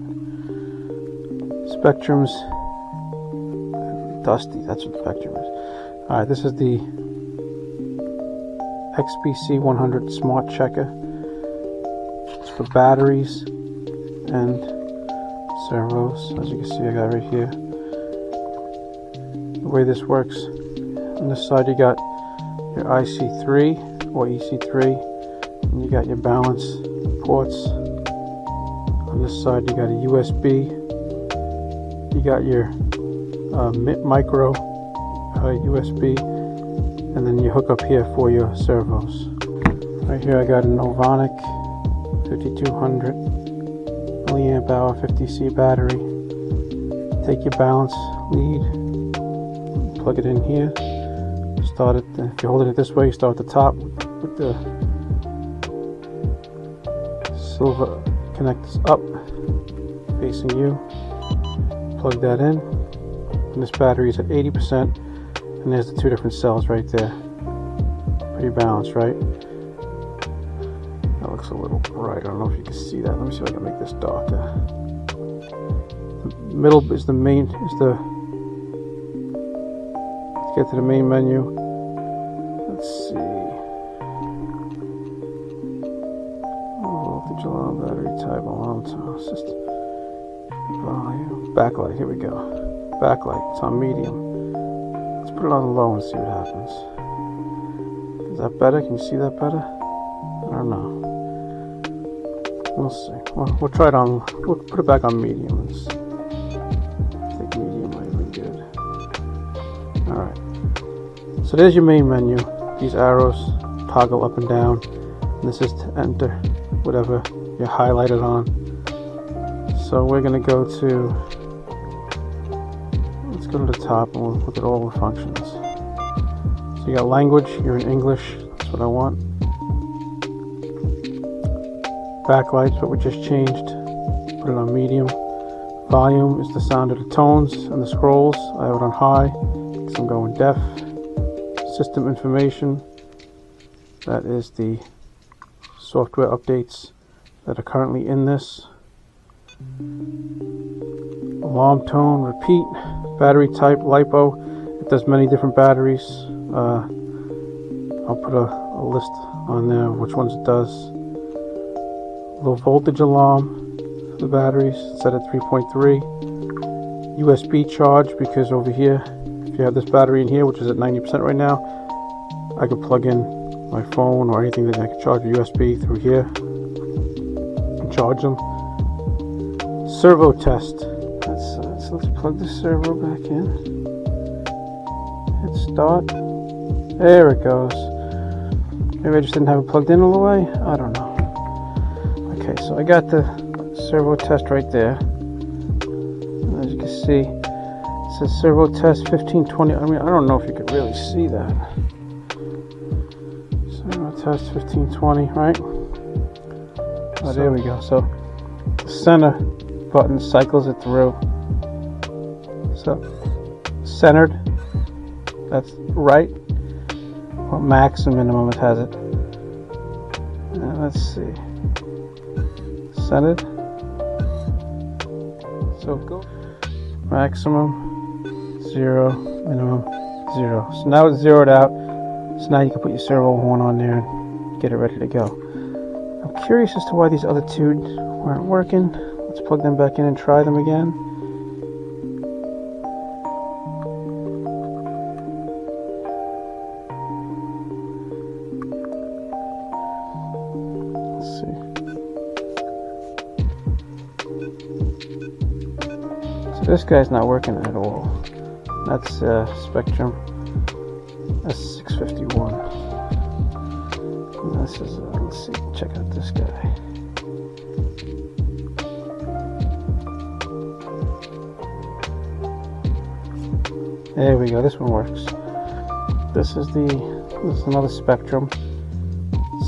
right? Spectrum's dusty, that's what the Spectrum is. Alright, this is the XBC100 Smart Checker. It's for batteries and servos. As you can see, I got right here. The way this works, on this side you got your IC3 or EC3, and you got your balance ports. On this side you got a USB, you got your micro USB, and then you hook up here for your servos. Right here I got an Ovonic 5200 milliamp hour 50C battery. Take your balance lead, plug it in here, start it. If you're holding it this way, you start at the top with the silver connectors up facing you. Plug that in, and this battery is at 80%, and there's the two different cells right there. Pretty balanced, right? That looks a little bright. I don't know if you can see that. Let me see if I can make this darker. The middle is the main, let's get to the main menu. Let's see. Voltage alarm, battery type, alarm tone, system. Volume. Backlight, here we go. Backlight, it's on medium. Let's put it on low and see what happens. Is that better? Can you see that better? I don't know. We'll see. Well, we'll try it on, we'll put it back on medium. I think medium might have been good. Alright. So there's your main menu. These arrows toggle up and down. And this is to enter whatever you're highlighted on. So we're going to go to, let's go to the top and we'll look at all the functions. So you got language, you're in English, that's what I want. Backlights, what we just changed, put it on medium. Volume is the sound of the tones and the scrolls, I have it on high because I'm going deaf. System information, that is the software updates that are currently in this. Alarm tone, repeat, battery type, LiPo. It does many different batteries. I'll put a list on there which ones it does. Low voltage alarm for the batteries, set at 3.3. USB charge, because over here, if you have this battery in here, which is at 90% right now, I could plug in my phone or anything that I can charge with USB through here and charge them. Servo test. Let's plug the servo back in. Hit start. There it goes. Maybe I just didn't have it plugged in all the way. I don't know. Okay, so I got the servo test right there. And as you can see, it says servo test 1520. I mean, I don't know if you could really see that. Servo test 1520, right? Oh, there we go. So the center button cycles it through. So centered, that's right. What max and minimum it has it. And let's see. Centered. So go maximum 0, minimum 0. So now it's zeroed out. So now you can put your servo horn on there and get it ready to go. I'm curious as to why these other two weren't working. Let's plug them back in and try them again. Let's see. So this guy's not working at all. That's Spektrum S651. And this is, let's see, check out this guy. There we go, this one works. This is another Spektrum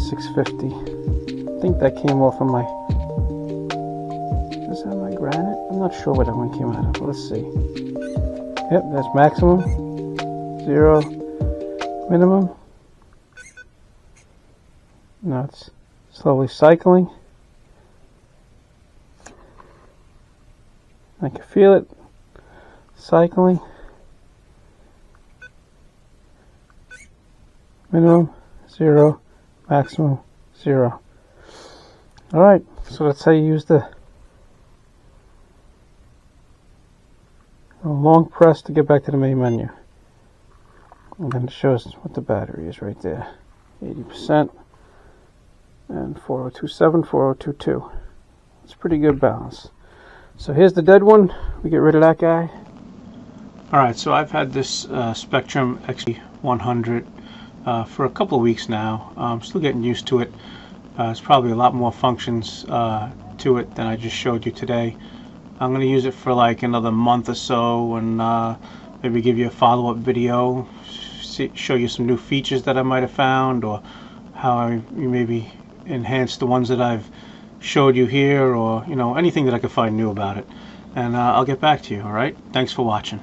650. I think that came off of my, is that my granite? I'm not sure where that one came out of. Let's see. Yep, that's maximum, 0, minimum. Now it's slowly cycling. I can feel it cycling. Minimum 0, maximum 0. Alright, so that's how you use the long press to get back to the main menu. And then it shows what the battery is right there. 80% and 4027, 4022. It's pretty good balance. So here's the dead one. We get rid of that guy. Alright, so I've had this Spektrum XBC100 for a couple of weeks now. I'm still getting used to it. There's probably a lot more functions to it than I just showed you today. I'm going to use it for like another month or so, and maybe give you a follow-up video, show you some new features that I might have found, or how I maybe enhance the ones that I've showed you here, or anything that I could find new about it. And I'll get back to you. Alright, thanks for watching.